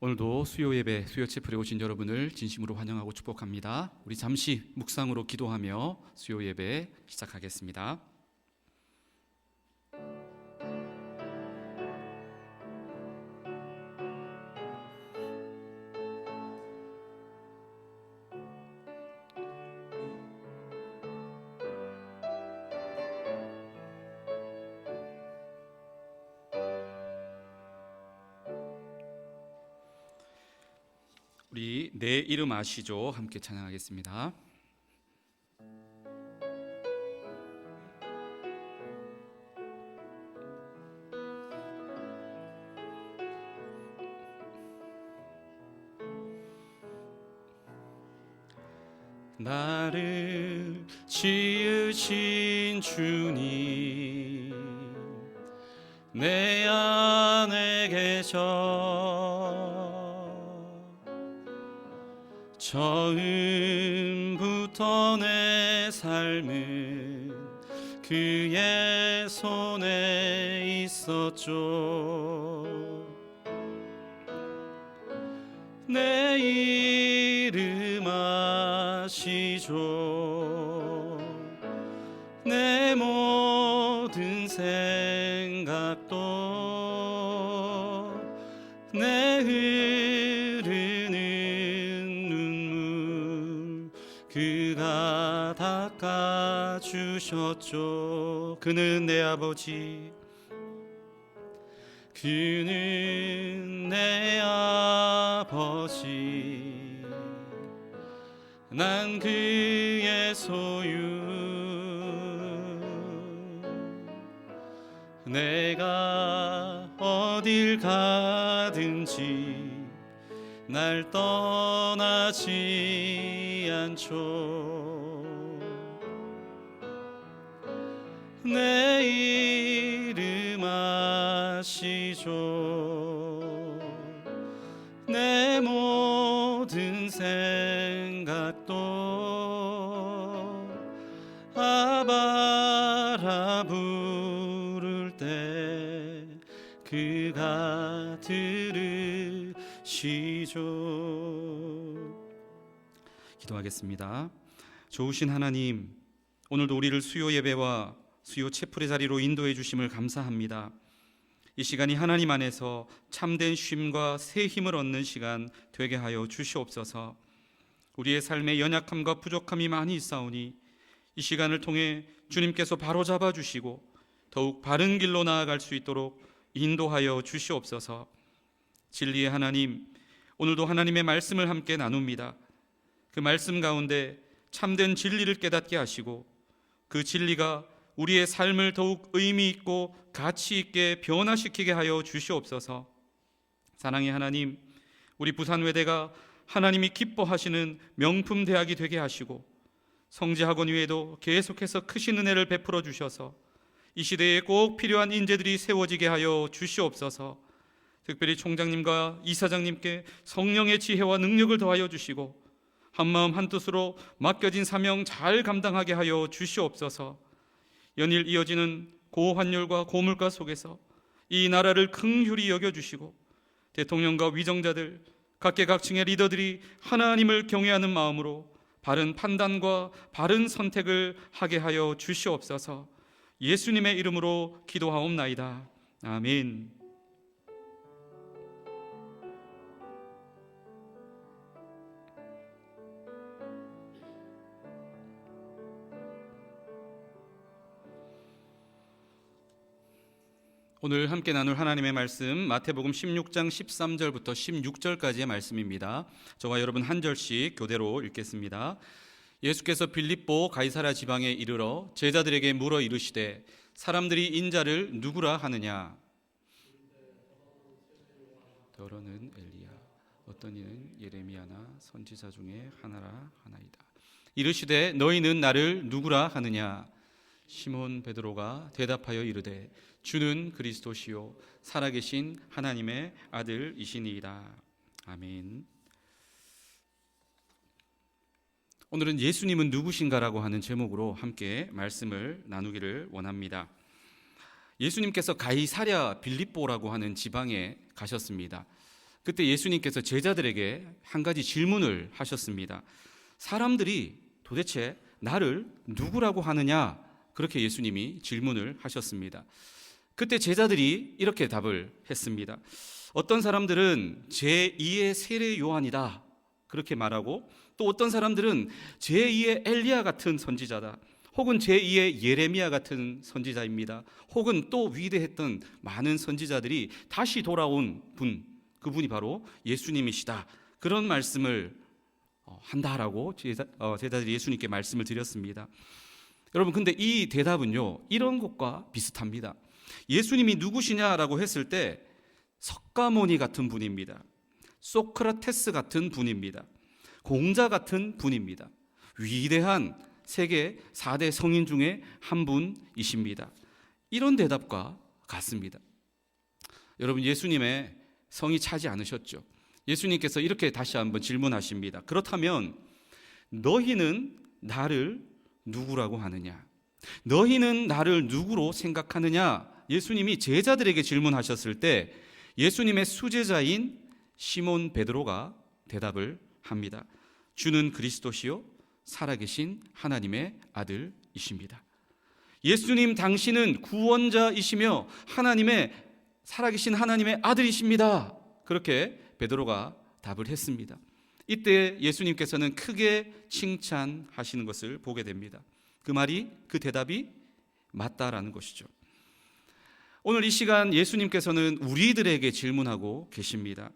오늘도 수요 예배, 수요 채플에 오신 여러분을 진심으로 환영하고 축복합니다. 우리 잠시 묵상으로 기도하며 수요 예배 시작하겠습니다. 우리 내 이름 아시죠? 함께 찬양하겠습니다. 나를 지으신 주님 내 안에 계셔 처음부터 내 삶은 그의 손에 있었죠. 내 이름 아시죠. 내 모든 생각도 내 그가 닦아주셨죠. 그는 내 아버지, 그는 내 아버지, 난 그의 소유. 내가 어딜 가든지 날 떠나지 않죠. 내 이름 아시죠. 내 모든 생각도 아바라 부를 때 그가 기도하겠습니다. 좋으신 하나님, 오늘도 우리를 수요 예배와 수요 채플의 자리로 인도해 주심을 감사합니다. 이 시간이 하나님 안에서 참된 쉼과 새 힘을 얻는 시간 되게 하여 주시옵소서. 우리의 삶에 연약함과 부족함이 많이 있사오니 이 시간을 통해 주님께서 바로잡아 주시고 더욱 바른 길로 나아갈 수 있도록 인도하여 주시옵소서. 진리의 하나님, 오늘도 하나님의 말씀을 함께 나눕니다. 그 말씀 가운데 참된 진리를 깨닫게 하시고 그 진리가 우리의 삶을 더욱 의미 있고 가치 있게 변화시키게 하여 주시옵소서. 사랑의 하나님, 우리 부산외대가 하나님이 기뻐하시는 명품 대학이 되게 하시고 성지학원 위에도 계속해서 크신 은혜를 베풀어 주셔서 이 시대에 꼭 필요한 인재들이 세워지게 하여 주시옵소서. 특별히 총장님과 이사장님께 성령의 지혜와 능력을 더하여 주시고 한마음 한뜻으로 맡겨진 사명 잘 감당하게 하여 주시옵소서. 연일 이어지는 고환율과 고물가 속에서 이 나라를 긍휼히 여겨주시고 대통령과 위정자들, 각계각층의 리더들이 하나님을 경외하는 마음으로 바른 판단과 바른 선택을 하게 하여 주시옵소서. 예수님의 이름으로 기도하옵나이다. 아멘. 오늘 함께 나눌 하나님의 말씀 마태복음 16장 13절부터 16절까지의 말씀입니다. 저와 여러분 한 절씩 교대로 읽겠습니다. 예수께서 빌립보 가이사랴 지방에 이르러 제자들에게 물어 이르시되 사람들이 인자를 누구라 하느냐? 더러는 엘리야, 어떤 이는 예레미야나 선지자 중에 하나라 하나이다. 이르시되 너희는 나를 누구라 하느냐? 시몬 베드로가 대답하여 이르되 주는 그리스도시요 살아계신 하나님의 아들이시니이다. 아멘. 오늘은 예수님은 누구신가라고 하는 제목으로 함께 말씀을 나누기를 원합니다. 예수님께서 가이사랴 빌립보라고 하는 지방에 가셨습니다. 그때 예수님께서 제자들에게 한 가지 질문을 하셨습니다. 사람들이 도대체 나를 누구라고 하느냐? 그렇게 예수님이 질문을 하셨습니다. 그때 제자들이 이렇게 답을 했습니다. 어떤 사람들은 제2의 세례 요한이다 그렇게 말하고, 또 어떤 사람들은 제2의 엘리야 같은 선지자다, 혹은 제2의 예레미야 같은 선지자입니다, 혹은 또 위대했던 많은 선지자들이 다시 돌아온 분, 그분이 바로 예수님이시다, 그런 말씀을 한다라고 제자들이 예수님께 말씀을 드렸습니다. 여러분, 근데 이 대답은요, 이런 것과 비슷합니다. 예수님이 누구시냐라고 했을 때 석가모니 같은 분입니다. 소크라테스 같은 분입니다. 공자 같은 분입니다. 위대한 세계 4대 성인 중에 한 분이십니다. 이런 대답과 같습니다. 여러분, 예수님의 성이 차지 않으셨죠? 예수님께서 이렇게 다시 한번 질문하십니다. 그렇다면 너희는 나를 누구라고 하느냐? 너희는 나를 누구로 생각하느냐? 예수님이 제자들에게 질문하셨을 때 예수님의 수제자인 시몬 베드로가 대답을 합니다. 주는 그리스도시요 살아계신 하나님의 아들이십니다. 예수님, 당신은 구원자이시며 살아계신 하나님의 아들이십니다. 그렇게 베드로가 답을 했습니다. 이때 예수님께서는 크게 칭찬하시는 것을 보게 됩니다. 그 대답이 맞다라는 것이죠. 오늘 이 시간 예수님께서는 우리들에게 질문하고 계십니다.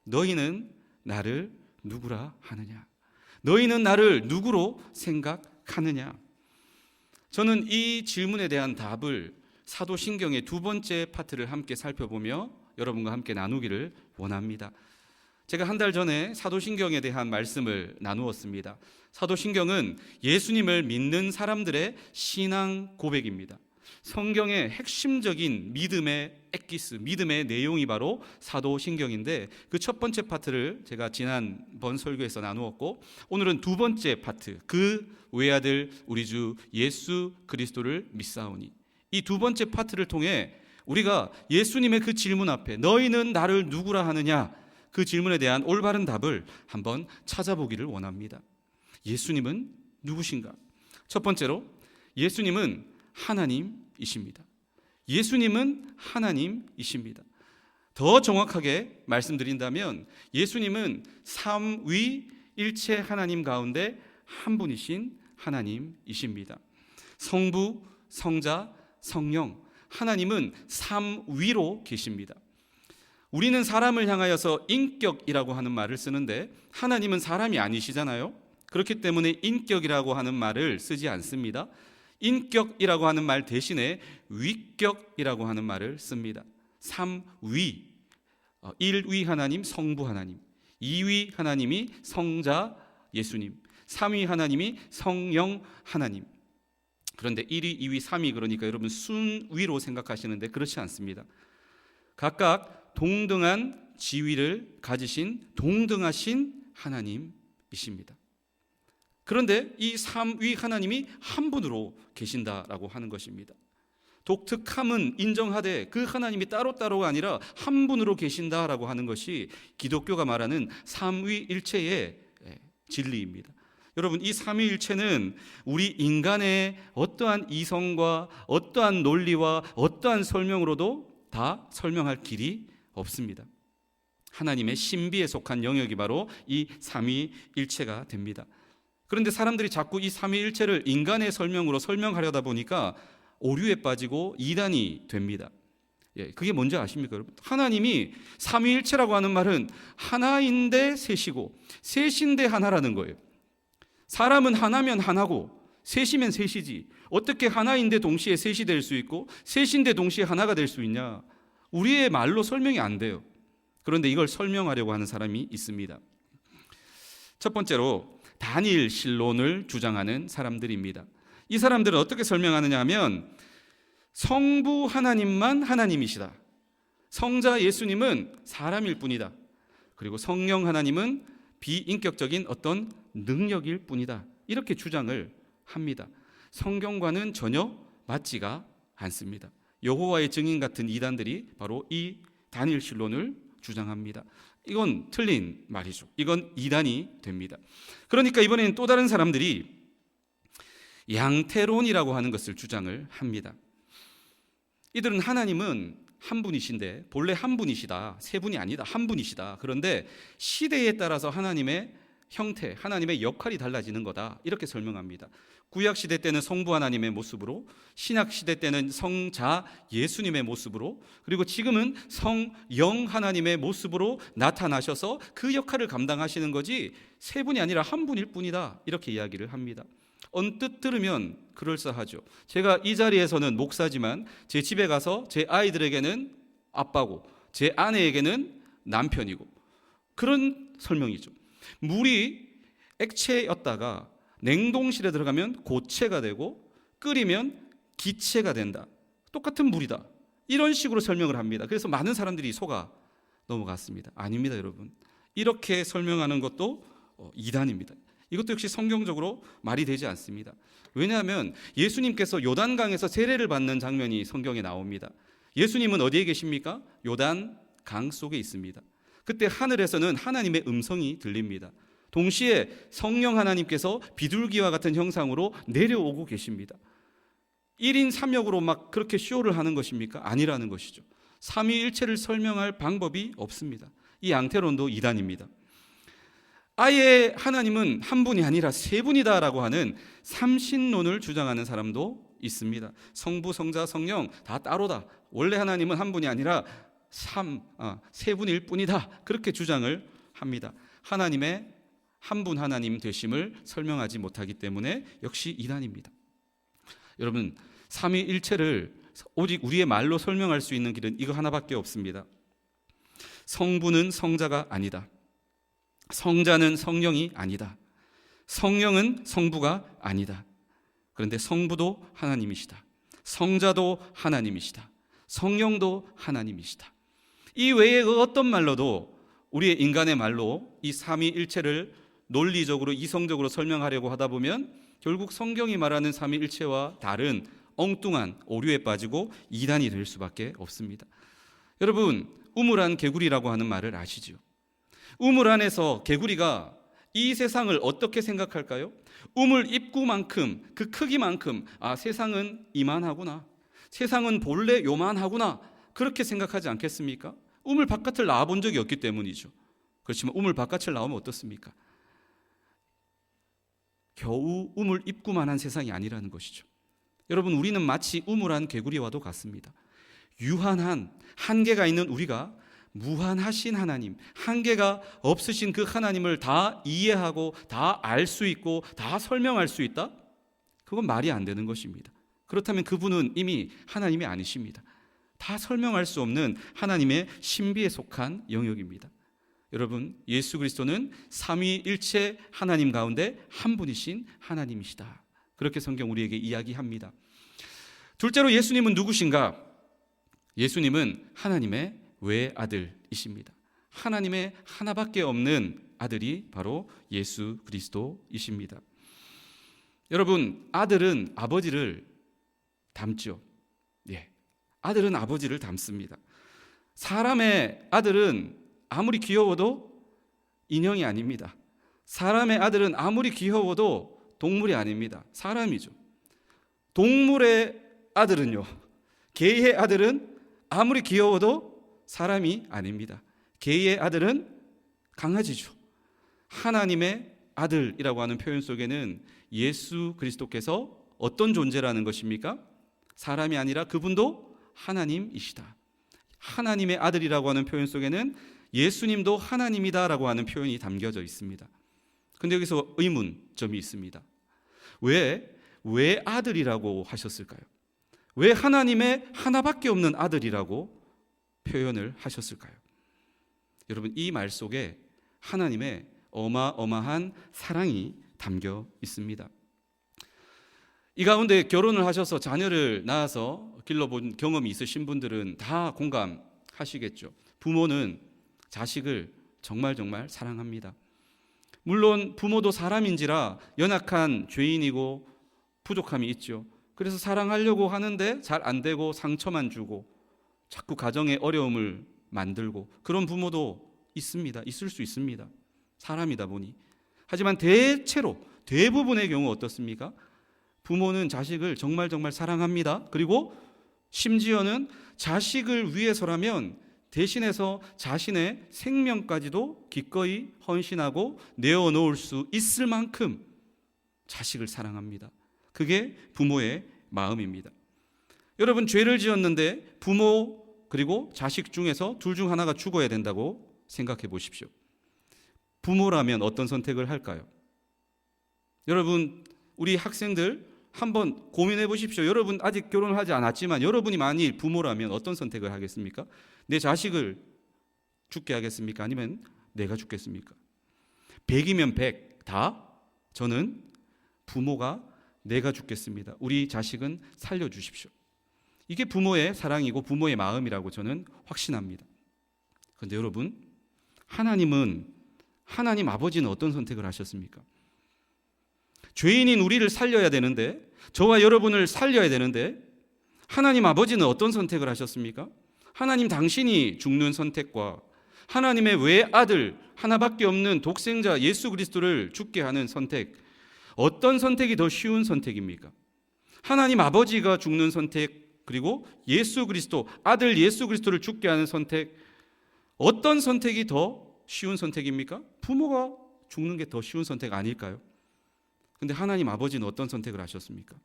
너희는 나를 누구라 하느냐? 너희는 나를 누구로 생각하느냐? 저는 이 질문에 대한 답을 사도신경의 두 번째 파트를 함께 살펴보며 여러분과 함께 나누기를 원합니다. 제가 한 달 전에 사도신경에 대한 말씀을 나누었습니다. 사도신경은 예수님을 믿는 사람들의 신앙 고백입니다. 성경의 핵심적인 믿음의 엑기스, 믿음의 내용이 바로 사도신경인데, 그 첫 번째 파트를 제가 지난번 설교에서 나누었고, 오늘은 두 번째 파트, 그 외아들 우리 주 예수 그리스도를 믿사오니, 이 두 번째 파트를 통해 우리가 예수님의 그 질문 앞에 너희는 나를 누구라 하느냐, 그 질문에 대한 올바른 답을 한번 찾아보기를 원합니다. 예수님은 누구신가? 첫 번째로, 예수님은 하나님이십니다. 예수님은 하나님이십니다. 더 정확하게 말씀드린다면 예수님은 삼위일체 하나님 가운데 한 분이신 하나님이십니다. 성부, 성자, 성령, 하나님은 삼위로 계십니다. 우리는 사람을 향하여서 인격이라고 하는 말을 쓰는데 하나님은 사람이 아니시잖아요. 그렇기 때문에 인격이라고 하는 말을 쓰지 않습니다. 인격이라고 하는 말 대신에 위격이라고 하는 말을 씁니다. 삼위, 1위 하나님 성부 하나님, 2위 하나님이 성자 예수님, 3위 하나님이 성령 하나님. 그런데 1위, 2위, 3위, 그러니까 여러분 순위로 생각하시는데 그렇지 않습니다. 각각 동등한 지위를 가지신 동등하신 하나님이십니다. 그런데 이 3위 하나님이 한 분으로 계신다라고 하는 것입니다. 독특함은 인정하되 그 하나님이 따로따로가 아니라 한 분으로 계신다라고 하는 것이 기독교가 말하는 삼위일체의 진리입니다. 여러분, 이 삼위일체는 우리 인간의 어떠한 이성과 어떠한 논리와 어떠한 설명으로도 다 설명할 길이 없습니다. 하나님의 신비에 속한 영역이 바로 이 삼위일체가 됩니다. 그런데 사람들이 자꾸 이 삼위일체를 인간의 설명으로 설명하려다 보니까 오류에 빠지고 이단이 됩니다. 그게 뭔지 아십니까, 여러분? 하나님이 삼위일체라고 하는 말은 하나인데 셋이고 셋인데 하나라는 거예요. 사람은 하나면 하나고 셋이면 셋이지, 어떻게 하나인데 동시에 셋이 될 수 있고 셋인데 동시에 하나가 될 수 있냐? 우리의 말로 설명이 안 돼요. 그런데 이걸 설명하려고 하는 사람이 있습니다. 첫 번째로 단일 신론을 주장하는 사람들입니다. 이 사람들은 어떻게 설명하느냐 하면 성부 하나님만 하나님이시다, 성자 예수님은 사람일 뿐이다, 그리고 성령 하나님은 비인격적인 어떤 능력일 뿐이다, 이렇게 주장을 합니다. 성경과는 전혀 맞지가 않습니다. 여호와의 증인 같은 이단들이 바로 이 단일 신론을 주장합니다. 이건 틀린 말이죠. 이건 이단이 됩니다. 그러니까 이번에는 또 다른 사람들이 양태론이라고 하는 것을 주장을 합니다. 이들은 하나님은 한 분이신데 본래 한 분이시다, 세 분이 아니다, 한 분이시다. 그런데 시대에 따라서 하나님의 형태, 하나님의 역할이 달라지는 거다, 이렇게 설명합니다. 구약 시대 때는 성부 하나님의 모습으로, 신약 시대 때는 성자 예수님의 모습으로, 그리고 지금은 성영 하나님의 모습으로 나타나셔서 그 역할을 감당하시는 거지 세 분이 아니라 한 분일 뿐이다, 이렇게 이야기를 합니다. 언뜻 들으면 그럴싸하죠. 제가 이 자리에서는 목사지만 제 집에 가서 제 아이들에게는 아빠고 제 아내에게는 남편이고, 그런 설명이죠. 물이 액체였다가 냉동실에 들어가면 고체가 되고 끓이면 기체가 된다. 똑같은 물이다. 이런 식으로 설명을 합니다. 그래서 많은 사람들이 속아 넘어갔습니다. 아닙니다, 여러분. 이렇게 설명하는 것도 이단입니다. 이것도 역시 성경적으로 말이 되지 않습니다. 왜냐하면 예수님께서 요단강에서 세례를 받는 장면이 성경에 나옵니다. 예수님은 어디에 계십니까? 요단강 속에 있습니다. 그때 하늘에서는 하나님의 음성이 들립니다. 동시에 성령 하나님께서 비둘기와 같은 형상으로 내려오고 계십니다. 1인 3역으로 막 그렇게 쇼를 하는 것입니까? 아니라는 것이죠. 삼위일체를 설명할 방법이 없습니다. 이 양태론도 이단입니다. 아예 하나님은 한 분이 아니라 세 분이다라고 하는 삼신론을 주장하는 사람도 있습니다. 성부, 성자, 성령 다 따로다. 원래 하나님은 한 분이 아니라 세 분일 뿐이다. 그렇게 주장을 합니다. 하나님의 한 분 하나님 되심을 설명하지 못하기 때문에 역시 이단입니다. 여러분, 삼위일체를 오직 우리의 말로 설명할 수 있는 길은 이거 하나밖에 없습니다. 성부는 성자가 아니다. 성자는 성령이 아니다. 성령은 성부가 아니다. 그런데 성부도 하나님이시다. 성자도 하나님이시다. 성령도 하나님이시다. 이 외에 어떤 말로도 우리의 인간의 말로 이 삼위일체를 논리적으로 이성적으로 설명하려고 하다 보면 결국 성경이 말하는 삼위일체와 다른 엉뚱한 오류에 빠지고 이단이 될 수밖에 없습니다. 여러분, 우물안 개구리라고 하는 말을 아시죠? 우물 안에서 개구리가 이 세상을 어떻게 생각할까요? 우물 입구만큼, 그 크기만큼, 세상은 이만하구나, 세상은 본래 요만하구나, 그렇게 생각하지 않겠습니까? 우물 바깥을 나와본 적이 없기 때문이죠. 그렇지만 우물 바깥을 나오면 어떻습니까? 겨우 우물 입구만한 세상이 아니라는 것이죠. 여러분, 우리는 마치 우물안 개구리와도 같습니다. 유한한 한계가 있는 우리가 무한하신 하나님, 한계가 없으신 그 하나님을 다 이해하고 다 알 수 있고 다 설명할 수 있다? 그건 말이 안 되는 것입니다. 그렇다면 그분은 이미 하나님이 아니십니다. 다 설명할 수 없는 하나님의 신비에 속한 영역입니다. 여러분, 예수 그리스도는 삼위일체 하나님 가운데 한 분이신 하나님이시다. 그렇게 성경 우리에게 이야기합니다. 둘째로 예수님은 누구신가? 예수님은 하나님의 외아들이십니다. 하나님의 하나밖에 없는 아들이 바로 예수 그리스도이십니다. 여러분, 아들은 아버지를 닮죠. 아들은 아버지를 닮습니다. 사람의 아들은 아무리 귀여워도 인형이 아닙니다. 사람의 아들은 아무리 귀여워도 동물이 아닙니다. 사람이죠. 동물의 아들은요, 개의 아들은 아무리 귀여워도 사람이 아닙니다. 개의 아들은 강아지죠. 하나님의 아들이라고 하는 표현 속에는 예수 그리스도께서 어떤 존재라는 것입니까? 사람이 아니라 그분도 하나님이시다. 하나님의 아들이라고 하는 표현 속에는 예수님도 하나님이다라고 하는 표현이 담겨져 있습니다. 근데 여기서 의문점이 있습니다. 왜 아들이라고 하셨을까요? 왜 하나님의 하나밖에 없는 아들이라고 표현을 하셨을까요? 여러분, 이 말 속에 하나님의 어마어마한 사랑이 담겨 있습니다. 이 가운데 결혼을 하셔서 자녀를 낳아서 길러본 경험이 있으신 분들은 다 공감하시겠죠. 부모는 자식을 정말 사랑합니다. 물론 부모도 사람인지라 연약한 죄인이고 부족함이 있죠. 그래서 사랑하려고 하는데 잘 안 되고 상처만 주고 자꾸 가정에 어려움을 만들고, 그런 부모도 있습니다. 있을 수 있습니다. 사람이다 보니. 하지만 대부분의 경우 어떻습니까? 부모는 자식을 정말 사랑합니다. 그리고 심지어는 자식을 위해서라면 대신해서 자신의 생명까지도 기꺼이 헌신하고 내어놓을 수 있을 만큼 자식을 사랑합니다. 그게 부모의 마음입니다. 여러분, 죄를 지었는데 부모 그리고 자식 중에서 둘 중 하나가 죽어야 된다고 생각해 보십시오. 부모라면 어떤 선택을 할까요? 여러분, 우리 학생들 한번 고민해 보십시오. 여러분 아직 결혼을 하지 않았지만 여러분이 만일 부모라면 어떤 선택을 하겠습니까? 내 자식을 죽게 하겠습니까? 아니면 내가 죽겠습니까? 100이면 100 다 저는 부모가 내가 죽겠습니다. 우리 자식은 살려주십시오. 이게 부모의 사랑이고 부모의 마음이라고 저는 확신합니다. 그런데 여러분, 하나님 아버지는 어떤 선택을 하셨습니까? 죄인인 우리를 살려야 되는데, 저와 여러분을 살려야 되는데 하나님 아버지는 어떤 선택을 하셨습니까? 하나님 당신이 죽는 선택과 하나님의 외아들 하나밖에 없는 독생자 예수 그리스도를 죽게 하는 선택, 어떤 선택이 더 쉬운 선택입니까? 하나님 아버지가 죽는 선택, 그리고 예수 그리스도, 아들 예수 그리스도를 죽게 하는 선택, 어떤 선택이 더 쉬운 선택입니까? 부모가 죽는 게 더 쉬운 선택 아닐까요? 근데 하나님 아버지는 어떤 선택을 하셨습니까?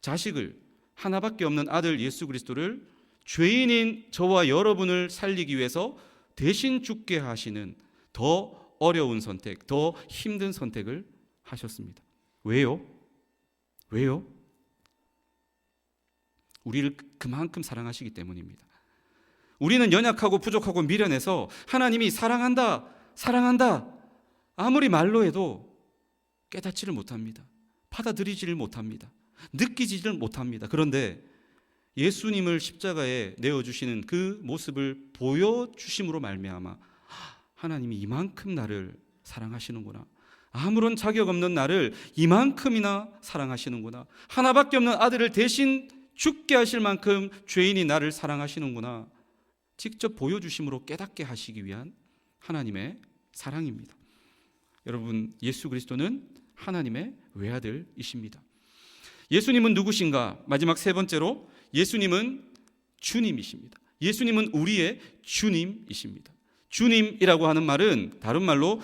자식을, 하나밖에 없는 아들 예수 그리스도를 죄인인 저와 여러분을 살리기 위해서 대신 죽게 하시는 더 어려운 선택, 더 힘든 선택을 하셨습니다. 왜요? 우리를 그만큼 사랑하시기 때문입니다. 우리는 연약하고 부족하고 미련해서 하나님이 사랑한다 아무리 말로 해도 깨닫지를 못합니다. 받아들이지를 못합니다. 느끼지를 못합니다. 그런데 예수님을 십자가에 내어주시는 그 모습을 보여주심으로 말미암아 하나님이 이만큼 나를 사랑하시는구나, 아무런 자격 없는 나를 이만큼이나 사랑하시는구나, 하나밖에 없는 아들을 대신 죽게 하실 만큼 죄인이 나를 사랑하시는구나, 직접 보여주심으로 깨닫게 하시기 위한 하나님의 사랑입니다. 여러분, 예수 그리스도는 하나님의 외아들이십니다. 예수님은 누구신가? 마지막 세 번째로, 예수님은 주님이십니다. 예수님은 우리의 주님이십니다. 주님이라고 하는 말은 다른 말로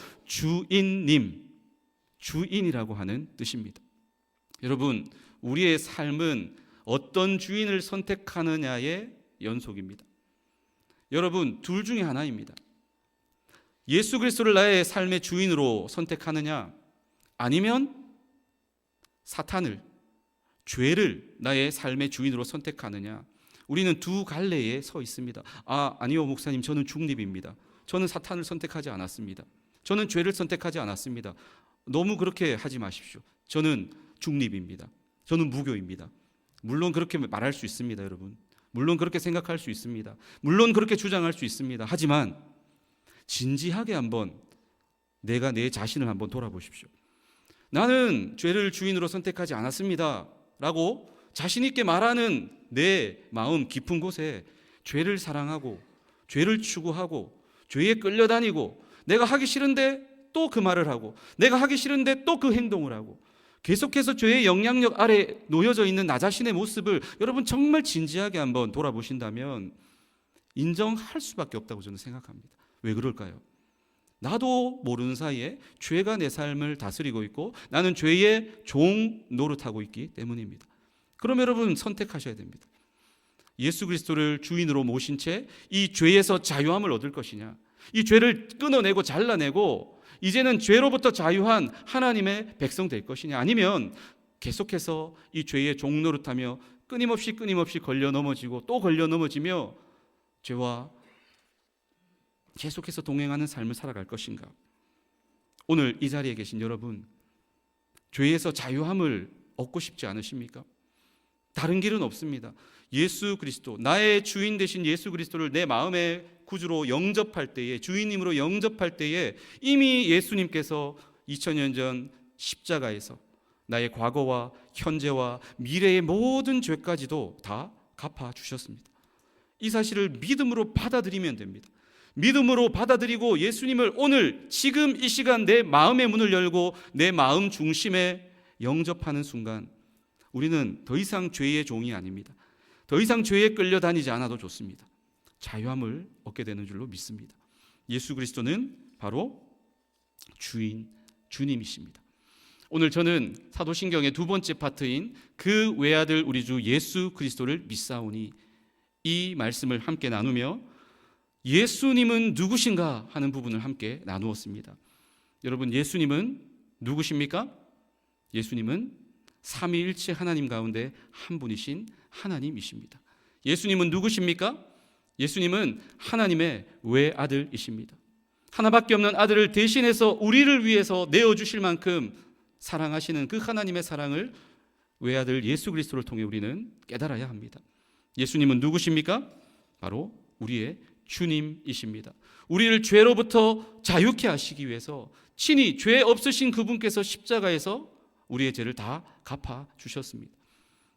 주인이라고 하는 뜻입니다. 여러분, 우리의 삶은 어떤 주인을 선택하느냐의 연속입니다. 여러분, 둘 중에 하나입니다. 예수 그리스도를 나의 삶의 주인으로 선택하느냐, 아니면 사탄을, 죄를 나의 삶의 주인으로 선택하느냐. 우리는 두 갈래에 서 있습니다. 아니요 목사님, 저는 중립입니다. 저는 사탄을 선택하지 않았습니다. 저는 죄를 선택하지 않았습니다. 너무 그렇게 하지 마십시오. 저는 중립입니다. 저는 무교입니다. 물론 그렇게 말할 수 있습니다, 여러분. 물론 그렇게 생각할 수 있습니다. 물론 그렇게 주장할 수 있습니다. 하지만 진지하게 한번 내가 내 자신을 한번 돌아보십시오. 나는 죄를 주인으로 선택하지 않았습니다 라고 자신 있게 말하는 내 마음 깊은 곳에 죄를 사랑하고 죄를 추구하고 죄에 끌려다니고, 내가 하기 싫은데 또 그 말을 하고, 내가 하기 싫은데 또 그 행동을 하고, 계속해서 죄의 영향력 아래 놓여져 있는 나 자신의 모습을 여러분 정말 진지하게 한번 돌아보신다면 인정할 수밖에 없다고 저는 생각합니다. 왜 그럴까요? 나도 모르는 사이에 죄가 내 삶을 다스리고 있고 나는 죄의 종 노릇하고 있기 때문입니다. 그럼 여러분 선택하셔야 됩니다. 예수 그리스도를 주인으로 모신 채 이 죄에서 자유함을 얻을 것이냐, 이 죄를 끊어내고 잘라내고 이제는 죄로부터 자유한 하나님의 백성 될 것이냐, 아니면 계속해서 이 죄의 종 노릇하며 끊임없이 걸려 넘어지고 또 걸려 넘어지며 죄와 계속해서 동행하는 삶을 살아갈 것인가. 오늘 이 자리에 계신 여러분, 죄에서 자유함을 얻고 싶지 않으십니까? 다른 길은 없습니다. 예수 그리스도, 나의 주인 되신 예수 그리스도를 내 마음의 구주로 영접할 때에, 주인님으로 영접할 때에 이미 예수님께서 2000년 전 십자가에서 나의 과거와 현재와 미래의 모든 죄까지도 다 갚아주셨습니다. 이 사실을 믿음으로 받아들이면 됩니다. 믿음으로 받아들이고 예수님을 오늘 지금 이 시간 내 마음의 문을 열고 내 마음 중심에 영접하는 순간 우리는 더 이상 죄의 종이 아닙니다. 더 이상 죄에 끌려다니지 않아도 좋습니다. 자유함을 얻게 되는 줄로 믿습니다. 예수 그리스도는 바로 주님이십니다. 오늘 저는 사도신경의 두 번째 파트인 그 외아들 우리 주 예수 그리스도를 믿사오니 이 말씀을 함께 나누며 예수님은 누구신가 하는 부분을 함께 나누었습니다. 여러분, 예수님은 누구십니까? 예수님은 삼위일체 하나님 가운데 한 분이신 하나님이십니다. 예수님은 누구십니까? 예수님은 하나님의 외아들이십니다. 하나밖에 없는 아들을 대신해서 우리를 위해서 내어주실 만큼 사랑하시는 그 하나님의 사랑을 외아들 예수 그리스도를 통해 우리는 깨달아야 합니다. 예수님은 누구십니까? 바로 우리의 주님이십니다. 우리를 죄로부터 자유케 하시기 위해서 친히 죄 없으신 그분께서 십자가에서 우리의 죄를 다 갚아 주셨습니다.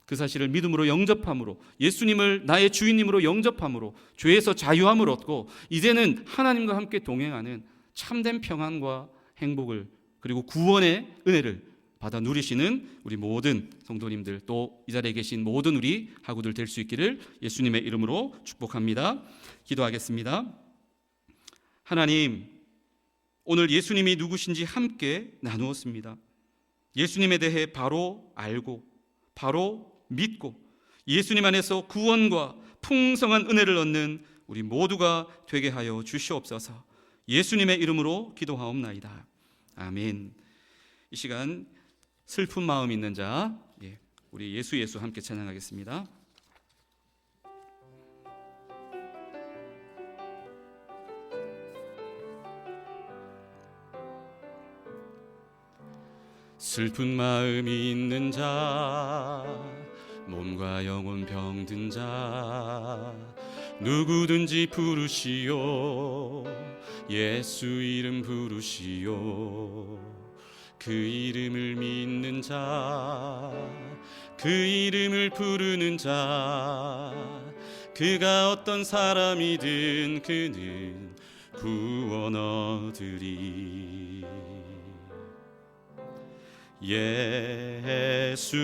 그 사실을 믿음으로 영접함으로 예수님을 나의 주인님으로 영접함으로 죄에서 자유함을 얻고 이제는 하나님과 함께 동행하는 참된 평안과 행복을 그리고 구원의 은혜를 받아 누리시는 우리 모든 성도님들 또 이 자리에 계신 모든 우리 하구들 될 수 있기를 예수님의 이름으로 축복합니다. 기도하겠습니다. 하나님, 오늘 예수님이 누구신지 함께 나누었습니다. 예수님에 대해 바로 알고 바로 믿고 예수님 안에서 구원과 풍성한 은혜를 얻는 우리 모두가 되게 하여 주시옵소서. 예수님의 이름으로 기도하옵나이다. 아멘. 이 시간 슬픈 마음 있는 자, 우리 예수 함께 찬양하겠습니다. 슬픈 마음이 있는 자, 몸과 영혼 병든 자, 누구든지 부르시오. 예수 이름 부르시오. 그 이름을 믿는 자, 그 이름을 부르는 자, 그가 어떤 사람이든 그는 구원 얻으리. 예수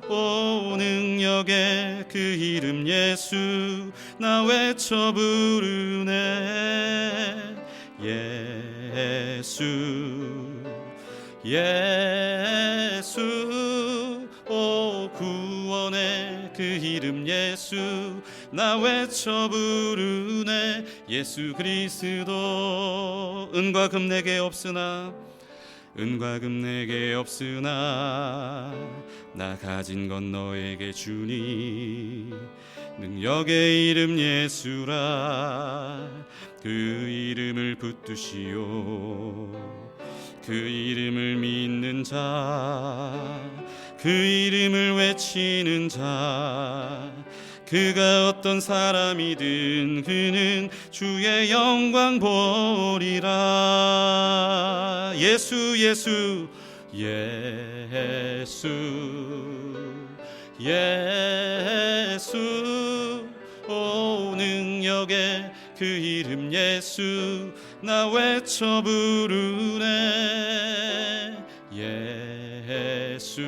오 능력의 그 이름 예수 나 외쳐 부르네. 예수 오 구원의 그 이름 예수 나 외쳐 부르네. 예수 그리스도 은과 금 내게 없으나 나 가진 건 너에게 주니. 능력의 이름 예수라 그 이름을 붙드시오. 그 이름을 믿는 자, 그 이름을 외치는 자, 그가 어떤 사람이든 그는 주의 영광 보리라. 예수 오 능력의 그 이름 예수 나 외쳐 부르네. 예수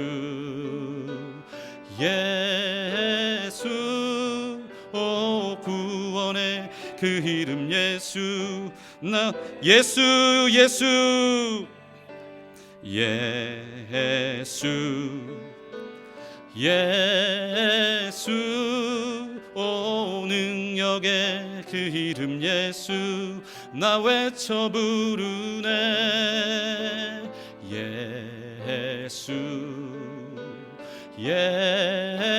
오 구원의 그 이름 예수 나 예수 오 능력의 그 이름 예수 나 외쳐 부르네. 예수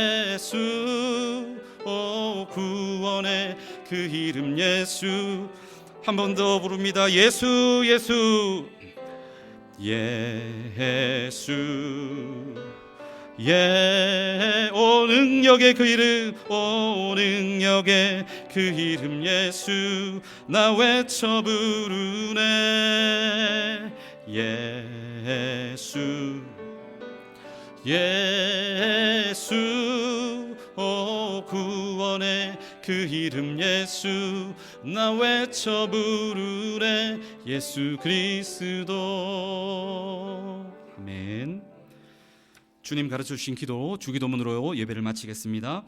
오 구원의 그 이름 예수 한 번 더 부릅니다. 예수 오 능력의 그 이름 오 능력의 그 이름 예수 나 외쳐 부르네. 예수 예수 구원의 그 이름 예수 나 외쳐 부르네 예수 그리스도. 아멘. 주님 가르쳐 주신 기도 주기도문으로 예배를 마치겠습니다.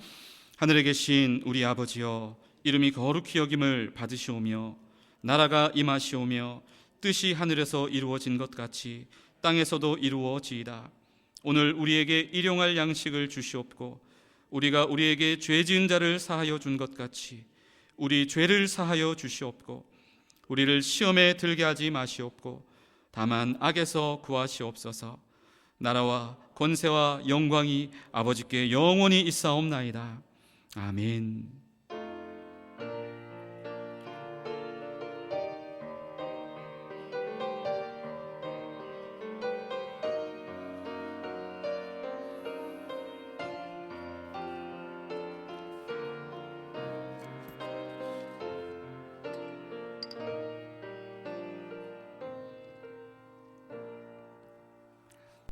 하늘에 계신 우리 아버지여, 이름이 거룩히 여김을 받으시오며 나라가 임하시오며 뜻이 하늘에서 이루어진 것 같이 땅에서도 이루어지이다. 오늘 우리에게 일용할 양식을 주시옵고 우리가 우리에게 죄 지은 자를 사하여 준 것 같이 우리 죄를 사하여 주시옵고 우리를 시험에 들게 하지 마시옵고 다만 악에서 구하시옵소서. 나라와 권세와 영광이 아버지께 영원히 있사옵나이다. 아멘.